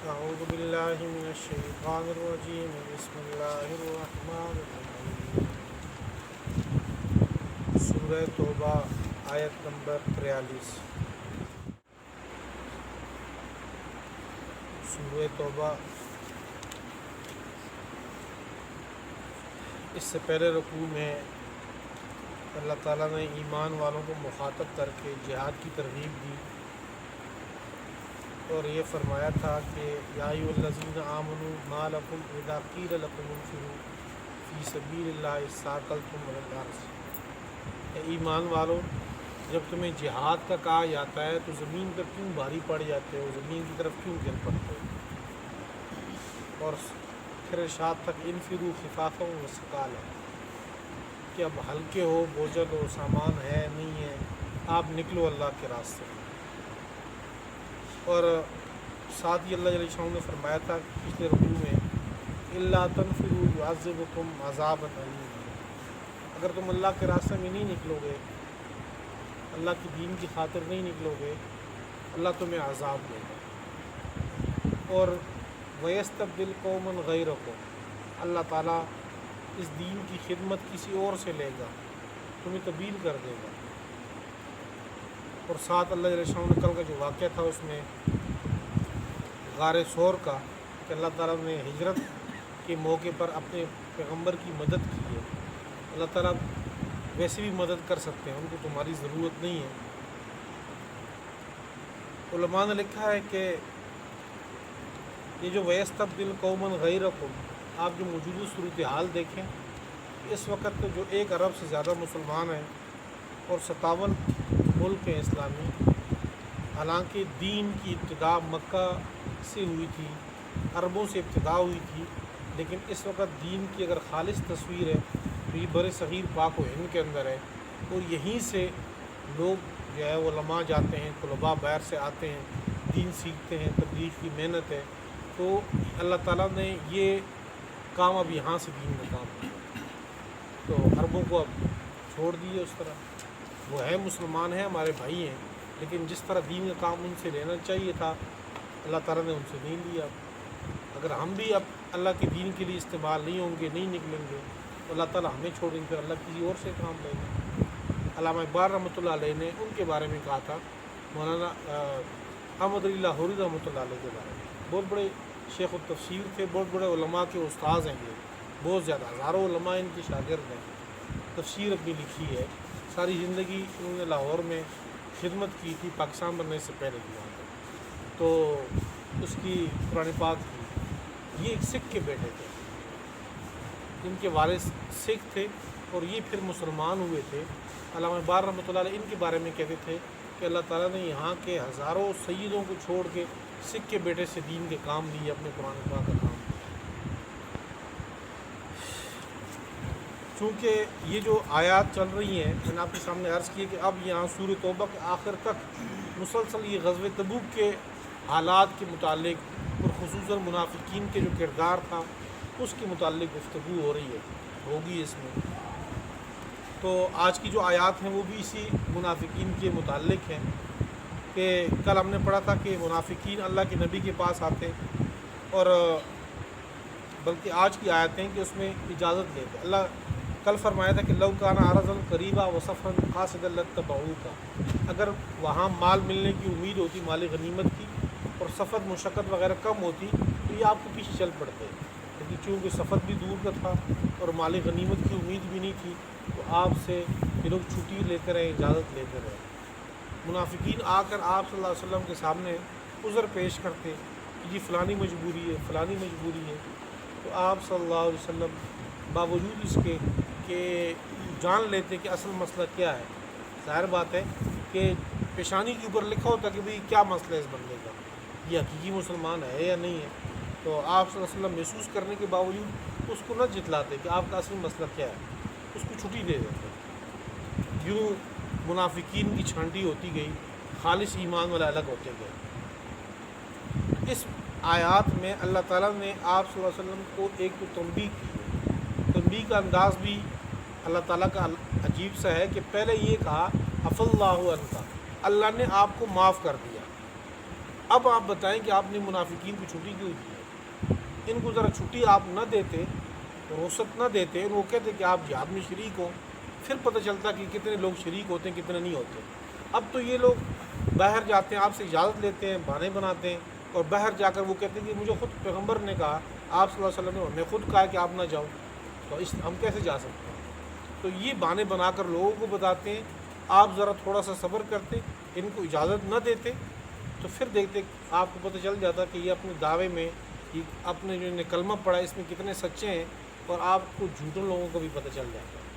أعوذ بالله من الشيطان الرجيم بسم الله الرحمن الرحیم۔ سورہ توبہ آیت نمبر 43۔ سورہ توبہ اس سے پہلے رکوع میں اللہ تعالیٰ نے ایمان والوں کو مخاطب کر کے جہاد کی ترغیب دی اور یہ فرمایا تھا کہ یا ایھا الذین آمنوا ما لکم اذا قیل لکم انفروا فی سبیل اللہ اثاقلتم الی الارض۔ اے ایمان والو، جب تمہیں جہاد کا کہا جاتا ہے تو زمین پر کیوں بھاری پڑ جاتے ہو، زمین کی طرف کیوں گر پڑتے ہو؟ اور پھر ارشاد تک انفروا خفافا وثقالا، کہ اب ہلکے ہو، بوجھل ہو، سامان ہے نہیں ہے، آپ نکلو اللہ کے راستے میں۔ اور ساتھ ہی اللہ جل شانہ نے فرمایا تھا پچھلے رکوع میں الا تنفروا يعذبكم عذابا الیما، اگر تم اللہ کے راستے میں نہیں نکلو گے، اللہ کی دین کی خاطر نہیں نکلو گے، اللہ تمہیں عذاب دے گا۔ اور وَيَسْتَبْدِلْ قَوْمًا غَيْرَكُمْ، اللہ تعالیٰ اس دین کی خدمت کسی اور سے لے گا، تمہیں تبدیل کر دے گا۔ اور ساتھ اللہ جل شانہ نے کل کا جو واقعہ تھا اس میں غار ثور کا، کہ اللہ تعالیٰ نے ہجرت کے موقع پر اپنے پیغمبر کی مدد کی ہے۔ اللہ تعالیٰ ویسے بھی مدد کر سکتے ہیں، ان کو تمہاری ضرورت نہیں ہے۔ علماء نے لکھا ہے کہ یہ جو وَيَسْتَبْدِلْ قَوْمًا غَيْرَكُمْ، آپ جو موجودہ صورتحال دیکھیں، اس وقت جو 1 ارب سے زیادہ مسلمان ہیں اور 57 ملک ہیں اسلامی، حالانکہ دین کی ابتدا مکہ سے ہوئی تھی، عربوں سے ابتدا ہوئی تھی، لیکن اس وقت دین کی اگر خالص تصویر ہے تو یہ بر صغیر پاک و ہند کے اندر ہے، اور یہیں سے لوگ جو ہے علماء جاتے ہیں، طلباء باہر سے آتے ہیں، دین سیکھتے ہیں، تبلیغ کی محنت ہے۔ تو اللہ تعالیٰ نے یہ کام اب یہاں سے دین کا کام کیا، تو عربوں کو اب چھوڑ دیے۔ اس طرح وہ ہے مسلمان ہیں، ہمارے بھائی ہیں، لیکن جس طرح دین کا کام ان سے لینا چاہیے تھا اللہ تعالیٰ نے ان سے نہیں لیا۔ اگر ہم بھی اب اللہ کے دین کے لیے استعمال نہیں ہوں گے، نہیں نکلیں گے، تو اللہ تعالیٰ ہمیں چھوڑیں گے، اللہ کسی اور سے کام لیں گے۔ علامہ اقبال رحمۃ اللہ علیہ نے ان کے بارے میں کہا تھا، مولانا احمد علی لاہوری رحمۃ اللہ علیہ کے بارے میں، بہت بڑے شیخ التفسیر تھے، بہت بڑے علماء کے استاذ ہیں، یہ بہت زیادہ ہزاروں علماء ان کے شاگرد ہیں، تفسیر اپنی لکھی ہے، ساری زندگی انہوں نے لاہور میں خدمت کی تھی، پاکستان بننے سے پہلے کی وہاں پر، تو اس کی قرآن پاک کی۔ یہ ایک سکھ کے بیٹے تھے، ان کے والد سکھ تھے اور یہ پھر مسلمان ہوئے تھے۔ علامہ اقبال رحمۃ اللہ علیہ ان کے بارے میں کہتے تھے کہ اللہ تعالیٰ نے یہاں کے ہزاروں سیدوں کو چھوڑ کے سکھ کے بیٹے سے دین کے کام لیے، اپنے قرآن پاک کا کام۔ چونکہ یہ جو آیات چل رہی ہیں، میں نے آپ کے سامنے عرض کی کہ اب یہاں سورہ توبہ کے آخر تک مسلسل یہ غزوہ تبوک کے حالات کے متعلق اور خصوصاً منافقین کے جو کردار تھا اس کے متعلق گفتگو ہو رہی ہے، ہوگی اس میں۔ تو آج کی جو آیات ہیں وہ بھی اسی منافقین کے متعلق ہیں، کہ کل ہم نے پڑھا تھا کہ منافقین اللہ کے نبی کے پاس آتے، اور بلکہ آج کی آیتیں کہ اس میں اجازت لیتے۔ اللہ کل فرمایا تھا کہ لو کان عرضا قریبا وسفرا قاصدا لاتبعوک، اگر وہاں مال ملنے کی امید ہوتی، مال غنیمت کی، اور سفر مشقت وغیرہ کم ہوتی تو یہ آپ کے پیچھے چل پڑتے، لیکن چونکہ سفر بھی دور کا تھا اور مال غنیمت کی امید بھی نہیں تھی تو آپ سے یہ لوگ چھٹی لیتے رہے، اجازت لیتے رہے۔ منافقین آ کر آپ صلی اللہ علیہ وسلم کے سامنے عذر پیش کرتے کہ جی فلانی مجبوری ہے، فلانی مجبوری ہے، تو آپ صلی اللہ علیہ وسلم باوجود اس کے کہ جان لیتے کہ اصل مسئلہ کیا ہے۔ ظاہر بات ہے کہ پیشانی کے اوپر لکھا ہوتا کہ بھئی کیا مسئلہ ہے اس بندے کا، یہ حقیقی مسلمان ہے یا نہیں ہے، تو آپ صلی اللہ علیہ وسلم محسوس کرنے کے باوجود اس کو نہ جتلاتے کہ آپ کا اصل مسئلہ کیا ہے، اس کو چھٹی دے دیتے۔ یوں منافقین کی چھانٹی ہوتی گئی، خالص ایمان والے الگ ہوتے گئے۔ اس آیات میں اللہ تعالیٰ نے آپ صلی اللہ علیہ وسلم کو ایک تو تنبیہ کی ہے۔ تنبیہ کا انداز بھی اللہ تعالیٰ کا عجیب سا ہے کہ پہلے یہ کہا عفا اللہ عنک، اللہ نے آپ کو معاف کر دیا۔ اب آپ بتائیں کہ آپ نے منافقین کو چھٹی کیوں دی ہے؟ ان کو ذرا چھٹی آپ نہ دیتے، رخصت نہ دیتے، ان کو کہتے کہ آپ جہاد میں شریک ہو، پھر پتہ چلتا کہ کتنے لوگ شریک ہوتے ہیں کتنے نہیں ہوتے۔ اب تو یہ لوگ باہر جاتے ہیں، آپ سے اجازت لیتے ہیں، بہانے بناتے ہیں، اور باہر جا کر وہ کہتے ہیں کہ مجھے خود پیغمبر نے کہا، آپ صلی اللہ علیہ وسلم نے ہمیں خود کہا کہ آپ نہ جاؤ، تو ہم کیسے جا سکتے ہیں؟ تو یہ بہانے بنا کر لوگوں کو بتاتے ہیں۔ آپ ذرا تھوڑا سا صبر کرتے، ان کو اجازت نہ دیتے، تو پھر دیکھتے آپ کو پتہ چل جاتا کہ یہ اپنے دعوے میں، یہ اپنے جو نے کلمہ پڑھا اس میں کتنے سچے ہیں، اور آپ کو جھوٹوں لوگوں کو بھی پتہ چل جاتا ہے۔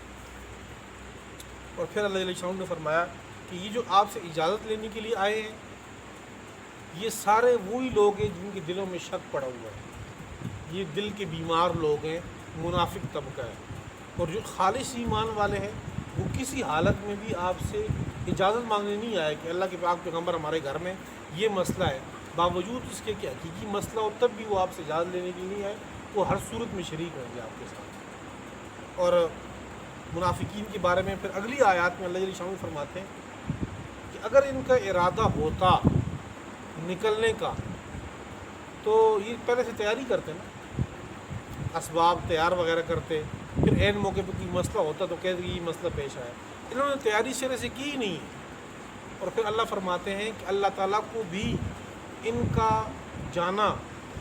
اور پھر اللہ جل شانہ نے فرمایا کہ یہ جو آپ سے اجازت لینے کے لیے آئے ہیں، یہ سارے وہی لوگ ہیں جن کے دلوں میں شک پڑا ہوا ہے، یہ دل کے بیمار لوگ ہیں، منافق طبقہ ہے۔ اور جو خالص ایمان والے ہیں وہ کسی حالت میں بھی آپ سے اجازت مانگنے نہیں آئے کہ اللہ کے پاک پیغمبر ہمارے گھر میں یہ مسئلہ ہے، باوجود اس کے کہ حقیقی مسئلہ ہو تب بھی وہ آپ سے اجازت لینے کے لیے نہیں آئے، وہ ہر صورت میں شریک ہوں گے آپ کے ساتھ۔ اور منافقین کے بارے میں پھر اگلی آیات میں اللہ جل شانہ فرماتے ہیں کہ اگر ان کا ارادہ ہوتا نکلنے کا تو یہ پہلے سے تیاری کرتے نا، اسباب تیار وغیرہ کرتے، پھر عین موقع پہ کوئی مسئلہ ہوتا تو کہتے یہ مسئلہ پیش آیا۔ انہوں نے تیاری سرے سے کی ہی نہیں ہے۔ اور پھر اللہ فرماتے ہیں کہ اللہ تعالیٰ کو بھی ان کا جانا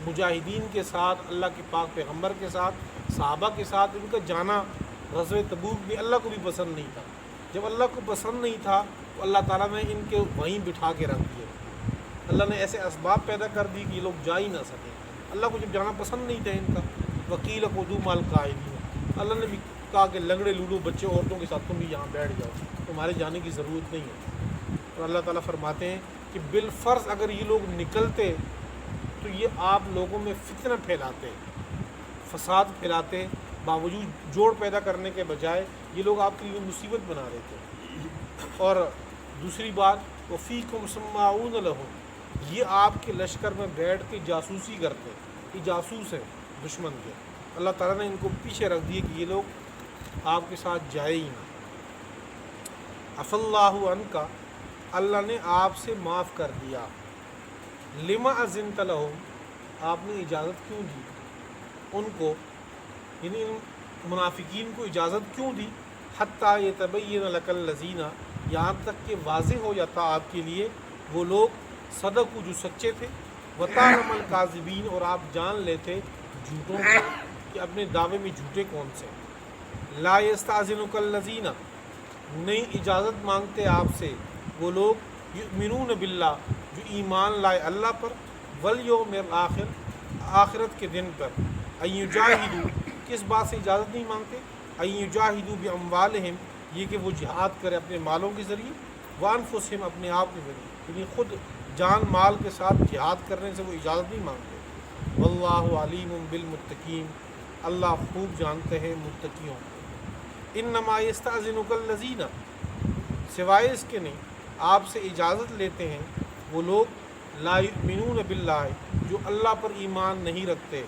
مجاہدین کے ساتھ، اللہ کے پاک پیغمبر کے ساتھ، صحابہ کے ساتھ ان کا جانا غزوہ تبوک بھی اللہ کو بھی پسند نہیں تھا۔ جب اللہ کو پسند نہیں تھا تو اللہ تعالیٰ نے ان کے وہیں بٹھا کے رکھ دیے، اللہ نے ایسے اسباب پیدا کر دی کہ یہ لوگ جا ہی نہ سکیں۔ اللہ کو جب جانا پسند نہیں تھا ان کا، وکیل قدو مال قائدین، اللہ نے بھی کہا کہ لنگڑے لوڈو بچے عورتوں کے ساتھ تم بھی یہاں بیٹھ جاؤ، تمہارے جانے کی ضرورت نہیں ہے۔ اور اللہ تعالیٰ فرماتے ہیں کہ بالفرض اگر یہ لوگ نکلتے تو یہ آپ لوگوں میں فتنہ پھیلاتے، فساد پھیلاتے، باوجود جوڑ پیدا کرنے کے بجائے یہ لوگ آپ کے لیے مصیبت بنا دیتے۔ اور دوسری بات، وفیکم سماعون لہم، یہ آپ کے لشکر میں بیٹھ کے جاسوسی کرتے، یہ جاسوس ہیں دشمن کے۔ اللہ تعالیٰ نے ان کو پیچھے رکھ دیے کہ یہ لوگ آپ کے ساتھ جائے ہی نہ۔ عفا اللہ عنک، اللہ نے آپ سے معاف کر دیا۔ لما اذنت لہم، آپ نے اجازت کیوں دی ان کو، یعنی ان منافقین کو اجازت کیوں دی؟ حتیٰ یتبین لک الذین، یہاں تک کہ واضح ہو جاتا آپ کے لیے وہ لوگ صدقوا جو سچے تھے، وتعلم الکاذبین، اور آپ جان لیتے جھوٹوں کو کہ اپنے دعوے میں جھوٹے کون سے۔ لا یستأذنک الذین، نہیں اجازت مانگتے آپ سے وہ لوگ، یؤمنون باللہ، جو ایمان لائے اللہ پر، والیوم الآخر، آخرت کے دن پر، ان یجاہدوا، کس بات سے اجازت نہیں مانگتے؟ ان یجاہدوا باموالہم، یہ کہ وہ جہاد کرے اپنے مالوں کے ذریعے، وانفسہم، اپنے آپ کے ذریعے، یعنی خود جان مال کے ساتھ جہاد کرنے سے وہ اجازت نہیں مانگتے۔ واللہ علیم بالمتقین، اللہ خوب جانتے ہیں متقیوں کو۔ انما یستأذنک الذین، سوائے اس کے نہیں آپ سے اجازت لیتے ہیں وہ لوگ، لا یؤمنون باللہ، جو اللہ پر ایمان نہیں رکھتے،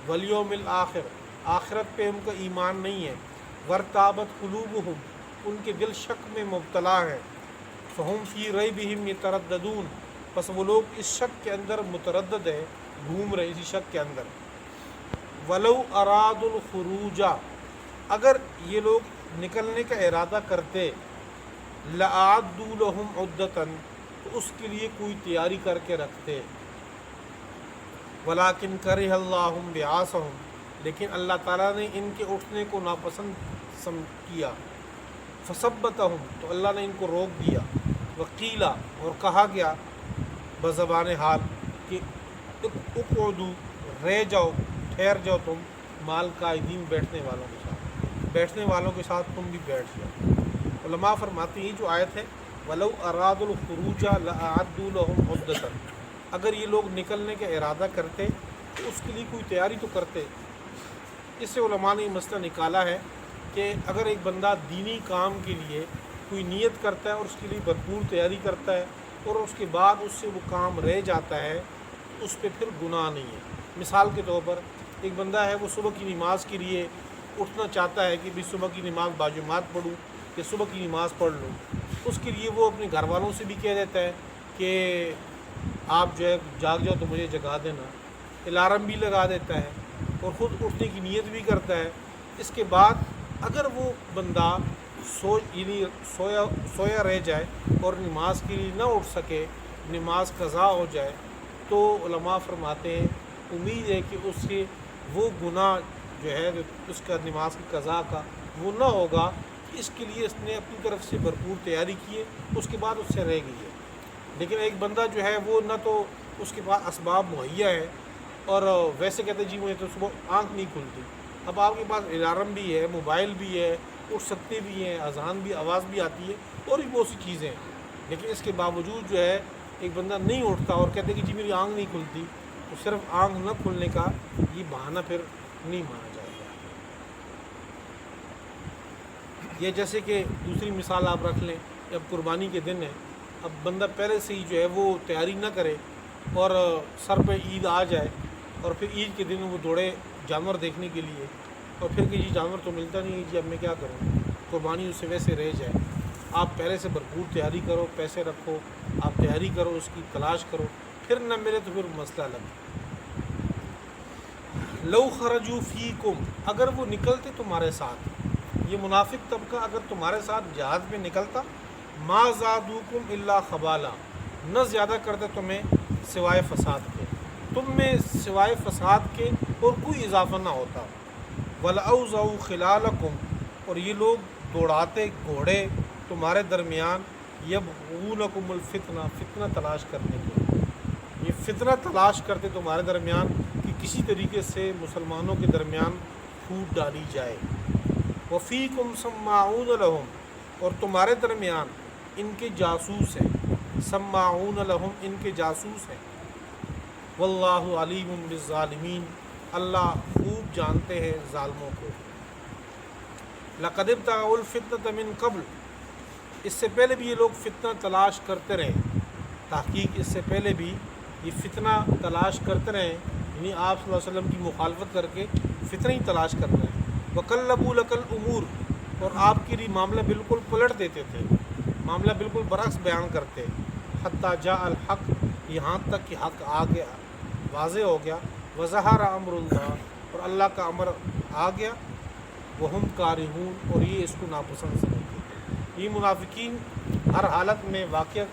والیوم الآخر، آخرت پہ ان کا ایمان نہیں ہے، وارتابت قلوبہم، ان کے دل شک میں مبتلا ہے، فہم فی ریبہم یترددون، پس وہ لوگ اس شک کے اندر متردد ہے، گھوم رہے اسی شک کے اندر۔ ولو اراد الخروج، اگر یہ لوگ نکلنے کا ارادہ کرتے، لأعدوا لهم عدۃ، تو اس کے لیے کوئی تیاری کر کے رکھتے، ولکن کرہ اللہ بعاثہم، لیکن اللہ تعالیٰ نے ان کے اٹھنے کو ناپسند کیا، فثبتہم، تو اللہ نے ان کو روک دیا، وقیلا، اور کہا گیا بزبان حال کہ اقعدوا، رہ جاؤ، ٹھہر جاؤ تم، مال قائدین، بیٹھنے والوں کے ساتھ، بیٹھنے والوں کے ساتھ تم بھی بیٹھ جاؤ۔ علماء فرماتے ہیں جو آیت ہے، ولو اراد الخروج لأعدوا لهم عدۃ، اگر یہ لوگ نکلنے کا ارادہ کرتے تو اس کے لیے کوئی تیاری تو کرتے۔ اس سے علماء نے یہ مسئلہ نکالا ہے کہ اگر ایک بندہ دینی کام کے لیے کوئی نیت کرتا ہے اور اس کے لیے بھرپور تیاری کرتا ہے اور اس کے بعد اس سے وہ کام رہ جاتا ہے تو اس پہ پھر گناہ نہیں ہے۔ مثال کے طور پر ایک بندہ ہے، وہ صبح کی نماز کے لیے اٹھنا چاہتا ہے کہ بھی صبح کی نماز باجماعت پڑھوں کہ صبح کی نماز پڑھ لوں، اس کے لیے وہ اپنے گھر والوں سے بھی کہہ دیتا ہے کہ آپ جو ہے جاگ جاؤ تو مجھے جگا دینا، الارم بھی لگا دیتا ہے اور خود اٹھنے کی نیت بھی کرتا ہے۔ اس کے بعد اگر وہ بندہ یعنی سویا رہ جائے اور نماز کے لیے نہ اٹھ سکے، نماز قضا ہو جائے، تو علماء فرماتے ہیں امید ہے کہ اس سے وہ گناہ جو ہے اس کا نماز کی قضا کا وہ نہ ہوگا، اس کے لیے اس نے اپنی طرف سے بھرپور تیاری کی ہے، اس کے بعد اس سے رہ گئی ہے۔ لیکن ایک بندہ جو ہے وہ نہ تو اس کے پاس اسباب مہیا ہے اور ویسے کہتے جی مجھے تو صبح آنکھ نہیں کھلتی، اب آپ کے پاس الارم بھی ہے، موبائل بھی ہے، اٹھ سکتے بھی ہیں، اذان بھی آواز بھی آتی ہے اور بھی بہت سی چیزیں ہیں، لیکن اس کے باوجود جو ہے ایک بندہ نہیں اٹھتا اور کہتے کہ جی میری آنکھ نہیں کھلتی، تو صرف آنکھ نہ کھلنے کا یہ بہانہ پھر نہیں مانا جائے گا۔ یہ جیسے کہ دوسری مثال آپ رکھ لیں کہ اب قربانی کے دن ہے، اب بندہ پہلے سے ہی جو ہے وہ تیاری نہ کرے اور سر پہ عید آ جائے اور پھر عید کے دن وہ دوڑے جانور دیکھنے کے لیے اور پھر کہ جی جانور تو ملتا نہیں ہے، جی اب میں کیا کروں، قربانی اس سے ویسے رہ جائے۔ آپ پہلے سے بھرپور تیاری کرو، پیسے رکھو، آپ تیاری کرو، اس کی تلاش کرو، پھر نہ ملے تو پھر مسئلہ الگ۔ لو خرجوا فیکم، اگر وہ نکلتے تمہارے ساتھ، یہ منافق طبقہ اگر تمہارے ساتھ جہاد میں نکلتا، ما زادوکم الا خبالا، نہ زیادہ کرتے تمہیں سوائے فساد کے، تم میں سوائے فساد کے اور کوئی اضافہ نہ ہوتا۔ وَلَأَوْضَعُوا خِلَالَكُمْ، اور یہ لوگ دوڑاتے گھوڑے تمہارے درمیان، یبغونکم الفتنہ، فتنہ تلاش کرنے کے، یہ فتنہ تلاش کرتے تمہارے درمیان کہ کسی طریقے سے مسلمانوں کے درمیان پھوٹ ڈالی جائے۔ وَفِيكُمْ سَمَّاعُونَ لَهُمْ، اور تمہارے درمیان ان کے جاسوس ہیں، سماعون لہم، ان کے جاسوس ہیں۔ واللہ علیم بالظالمین، اللہ خوب جانتے ہیں ظالموں کو۔ لقد ابتغوا الفتنة من قبل، اس سے پہلے بھی یہ لوگ فتنہ تلاش کرتے رہے، تحقیق اس سے پہلے بھی یہ فتنہ تلاش کرتے رہے، یعنی آپ صلی اللہ علیہ وسلم کی مخالفت کر کے فتنہ ہی تلاش کرنا ہے۔ وَقَلَّبُوا لَكَ الْأُمُورِ، اور آپ کے لیے معاملہ بالکل پلٹ دیتے تھے، معاملہ بالکل برعکس بیان کرتے، حتیٰ جاء الحق، یہاں تک کہ حق آ گیا، واضح ہو گیا، وظہر امر اللہ، اور اللہ کا امر آ گیا، وہم کارہون، اور یہ اس کو ناپسند سمجھتے۔ یہ منافقین ہر حالت میں واقع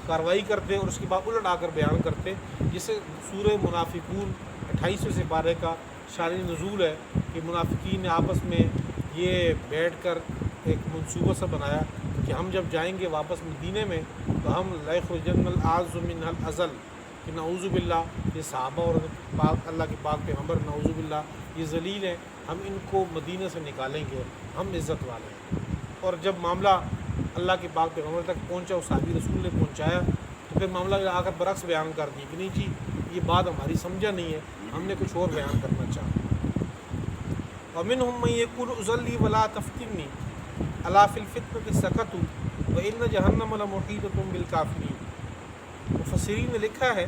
کارروائی کرتے اور اس کے بعد الٹ آ کر بیان کرتے، جسے سورہ منافقون 28ویں سپارے کا شان نزول ہے کہ منافقین نے آپس میں یہ بیٹھ کر ایک منصوبہ سا بنایا کہ ہم جب جائیں گے واپس مدینے میں تو ہم لَيَخْرُجَنَّ الْأَعْزُّ مِنْهَا الْأَذَلُّ، کہ نعوذ باللہ یہ صحابہ اور پاک اللہ کے پاک پیغمبر نعوذ باللہ یہ ذلیل ہیں، ہم ان کو مدینہ سے نکالیں گے، ہم عزت والے ہیں۔ اور جب معاملہ اللہ کے پاک پیغمبر تک پہنچا، اس صحابی رسول نے پہنچایا، تو پھر معاملہ آ کر برعکس بیان کر دی کہ نہیں جی یہ بات ہماری سمجھا نہیں ہے، ہم نے کچھ اور بیان کرنا چاہا۔ وَمِنْهُمْ مَنْ يَقُولُ اُذَلِّي وَلَا تَفْتِنِّي أَلَا فِي الْفِتْنَةِ سَقَطُوا وَإِنَّ جَهَنَّمَ لَمُحِيطَةٌ بِالْكَافِرِينَ۔ مفسرین نے لکھا ہے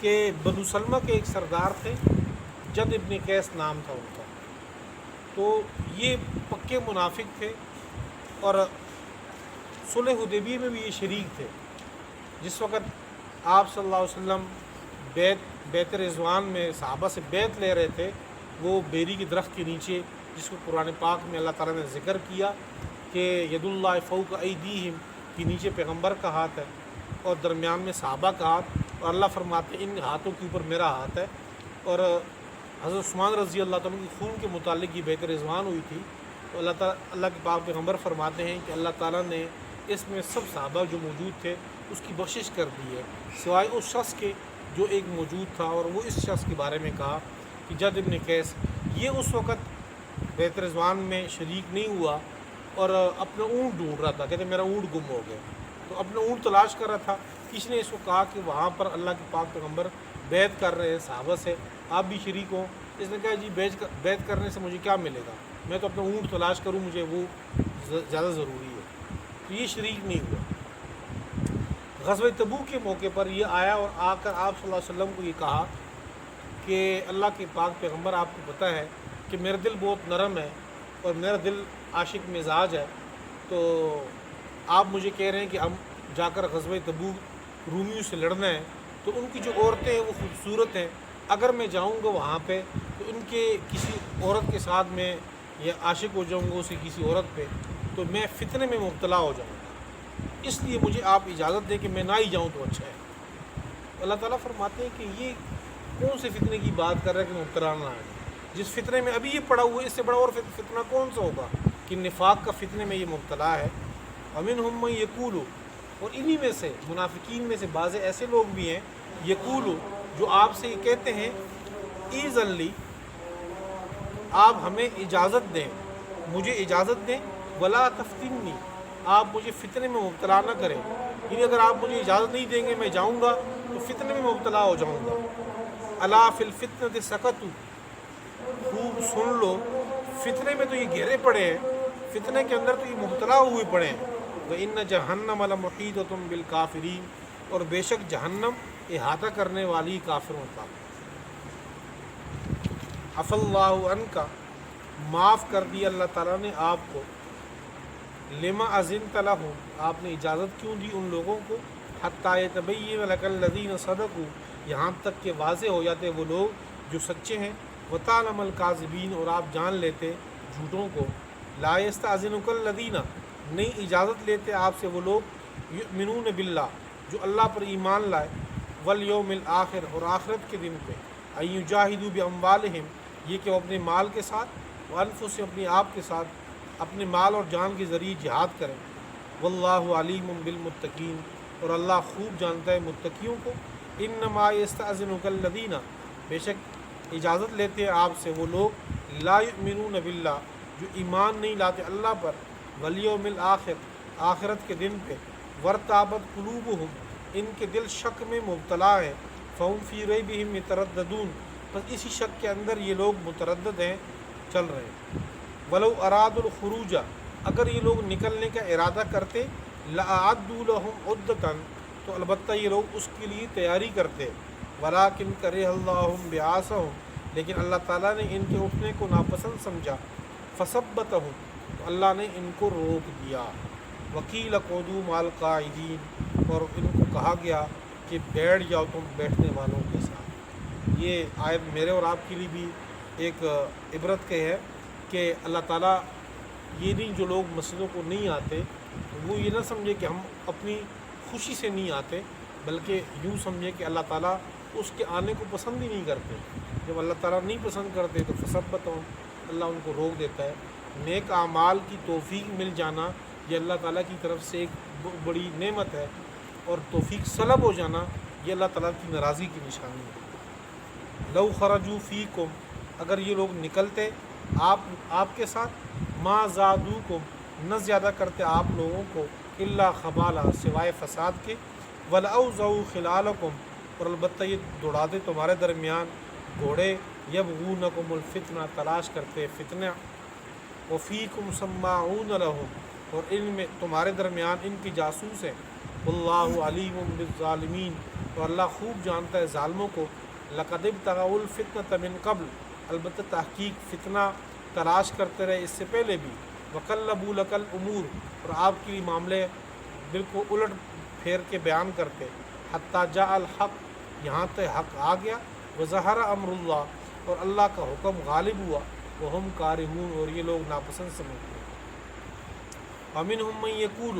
کہ بنو سلمہ کے ایک سردار تھے، جد ابن قیس نام تھا ان کا، تو یہ پکے منافق تھے اور صلح حدیبیہ میں بھی یہ شریک تھے۔ جس وقت آپ صلی اللہ علیہ وسلم بیت رضوان میں صحابہ سے بیعت لے رہے تھے، وہ بیری کے درخت کے نیچے، جس کو قرآن پاک میں اللہ تعالیٰ نے ذکر کیا کہ ید اللہ فوق ایدیہم، کے نیچے پیغمبر کا ہاتھ ہے اور درمیان میں صحابہ کا ہاتھ، اور اللہ فرماتے ہیں ان ہاتھوں کے اوپر میرا ہاتھ ہے۔ اور حضرت عثمان رضی اللہ تعالیٰ کی خون کے متعلق یہ بیت رضوان ہوئی تھی، تو اللہ کے پاک پیغمبر فرماتے ہیں کہ اللہ تعالیٰ نے اس میں سب صحابہ جو موجود تھے اس کی بخشش کر دی ہے، سوائے اس شخص کے جو ایک موجود تھا، اور وہ اس شخص کے بارے میں کہا کہ جد ابن قیس، یہ اس وقت بیت رضوان میں شریک نہیں ہوا اور اپنا اونٹ ڈھونڈ رہا تھا، کہتے میرا اونٹ گم ہو گیا، تو اپنا اونٹ تلاش کر رہا تھا۔ کسی نے اس کو کہا کہ وہاں پر اللہ کے پاک پیغمبر بیعت کر رہے ہیں صحابہ سے، آپ بھی شریک ہوں۔ اس نے کہا جی بیعت کرنے سے مجھے کیا ملے گا، میں تو اپنا اونٹ تلاش کروں، مجھے وہ زیادہ ضروری ہے، تو یہ شریک نہیں ہوا۔ غزوہ تبوک کے موقع پر یہ آیا اور آ کر آپ صلی اللہ علیہ وسلم کو یہ کہا کہ اللہ کے پاک پیغمبر آپ کو پتہ ہے کہ میرا دل بہت نرم ہے اور میرا دل عاشق مزاج ہے، تو آپ مجھے کہہ رہے ہیں کہ ہم جا کر غزوہ تبوک رومیوں سے لڑنا ہے، تو ان کی جو عورتیں ہیں وہ خوبصورت ہیں، اگر میں جاؤں گا وہاں پہ تو ان کے کسی عورت کے ساتھ میں یا عاشق ہو جاؤں گا اسی کسی عورت پہ، تو میں فتنے میں مبتلا ہو جاؤں گا، اس لیے مجھے آپ اجازت دیں کہ میں نہ ہی جاؤں تو اچھا ہے۔ اللہ تعالیٰ فرماتے ہیں کہ یہ کون سے فتنے کی بات کر رہا ہے کہ مبتلا نہ ہے؟ جس فتنے میں ابھی یہ پڑا ہوا ہے اس سے بڑا اور فتنہ کون سا ہوگا کہ نفاق کا فتنے میں یہ مبتلا ہے۔ ومنہم من یقول، اور انہی میں سے منافقین میں سے بعض ایسے لوگ بھی ہیں یقول جو آپ سے یہ کہتے ہیں ایذن لی، آپ ہمیں اجازت دیں، مجھے اجازت دیں، ولا تفتنی، آپ مجھے فتنے میں مبتلا نہ کریں، یعنی اگر آپ مجھے اجازت نہیں دیں گے میں جاؤں گا تو فتنے میں مبتلا ہو جاؤں گا۔ الا فی الفتنۃ سقطوا، خوب سن لو، فتنے میں تو یہ گھیرے پڑے ہیں، فتنے کے اندر تو یہ مبتلا ہوئے پڑے ہیں۔ وَإِنَّ جَهَنَّمَ لَمُحِيطَةٌ بِالْكَافِرِينَ، اور بے شک جہنم احاطہ کرنے والی کافروں کا۔ عفا اللہ عنک، معاف کر دیا اللہ تعالیٰ نے آپ کو، لما اذنت لہم، آپ نے اجازت کیوں دی ان لوگوں کو، حتیٰ یتبین لک الذین صدقوا، یہاں تک کہ واضح ہو جاتے وہ لوگ جو سچے ہیں، وتعلم الکاذبین، اور آپ جان لیتے جھوٹوں کو۔ لا یستأذنک الذین، نہیں اجازت لیتے آپ سے وہ لوگ، یؤمنون باللہ، جو اللہ پر ایمان لائے، والیوم الآخر، اور آخرت کے دن پہ، ان یجاہدوا باموالہم، یہ کہ وہ اپنے مال کے ساتھ، وانفسہم، اپنے آپ کے ساتھ، اپنے مال اور جان کے ذریعے جہاد کریں۔ واللہ علیم بالمتقین، اور اللہ خوب جانتا ہے متقیوں کو۔ انما یستأذنک الذین، بے شک اجازت لیتے ہیں آپ سے وہ لوگ، لا یؤمنون باللہ، جو ایمان نہیں لاتے اللہ پر، والیوم الآخر، آخرت کے دن پہ، وارتابت قلوبہم، ان کے دل شک میں مبتلا ہے، فہم فی ریبہم یترددون، بس اسی شک کے اندر یہ لوگ متردد ہیں، چل رہے ہیں۔ ولو اراد الخروج، اگر یہ لوگ نکلنے کا ارادہ کرتے، لأعدوا لهم عدۃ، تو البتہ یہ لوگ اس کے لیے تیاری کرتے، ولکن کرہ اللہ بعاثہم، لیکن اللہ تعالیٰ نے ان کے اٹھنے کو ناپسند سمجھا، فثبتہم، تو اللہ نے ان کو روک دیا۔ وقیل اقعدوا مع القاعدین، اور ان کو کہا گیا کہ بیٹھ جاؤ تم بیٹھنے والوں کے ساتھ۔ یہ آیت میرے اور آپ کے لیے بھی ایک عبرت کے ہے کہ اللہ تعالیٰ یہ نہیں، جو لوگ مسجدوں کو نہیں آتے وہ یہ نہ سمجھے کہ ہم اپنی خوشی سے نہیں آتے، بلکہ یوں سمجھے کہ اللہ تعالیٰ اس کے آنے کو پسند ہی نہیں کرتے۔ جب اللہ تعالیٰ نہیں پسند کرتے تو فثبتہم، اللہ ان کو روک دیتا ہے۔ نیک اعمال کی توفیق مل جانا یہ اللہ تعالیٰ کی طرف سے ایک بڑی نعمت ہے، اور توفیق سلب ہو جانا یہ اللہ تعالیٰ کی ناراضگی کی نشانی ہے۔ لو خرجوا فیکم، اگر یہ لوگ نکلتے آپ کے ساتھ، ما زادوکم، نہ زیادہ کرتے آپ لوگوں کو، الا خبالا، سوائے فساد کے، ولاوضعوا خلالکم، اور البتہ یہ دوڑاتے تمہارے درمیان گھوڑے، یبغونکم الفتنہ، تلاش کرتے فتنہ، وفیکم سماعون لہم، اور ان میں تمہارے درمیان ان کی جاسوس ہیں، واللہ علیم بالظالمین، اور اللہ خوب جانتا ہے ظالموں کو۔ لقد ابتغوا الفتنة من قبل، البتہ تحقیق فتنہ تلاش کرتے رہے اس سے پہلے بھی، وقلبوا لک الامور، اور آپ کے لیے معاملے بالکل الٹ پھیر کے بیان کرتے، حتی جاء الحق، یہاں تک حق آ گیا، وظہر امر اللہ، اور اللہ کا حکم غالب ہوا، وہم کارہون، اور یہ لوگ ناپسند سمجھتے ہیں۔ ومنہم من یقول،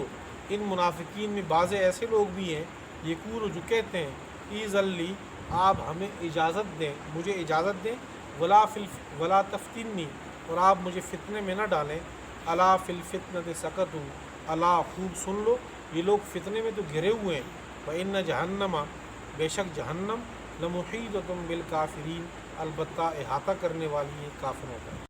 ان منافقین میں بعض ایسے لوگ بھی ہیں، یقول، جو کہتے ہیں، ایذن لی، آپ ہمیں اجازت دیں، مجھے اجازت دیں، ولا تفتنی، اور آپ مجھے فتنے میں نہ ڈالیں، الا فی الفتنۃ سقطوا، الا خوب سن لو، یہ لوگ فتنے میں تو گھرے ہوئے ہیں، وإن جہنم، بے شک جہنم، لمحیطۃ بالکافرین، البتہ احاطہ کرنے والی ہے کافروں پر۔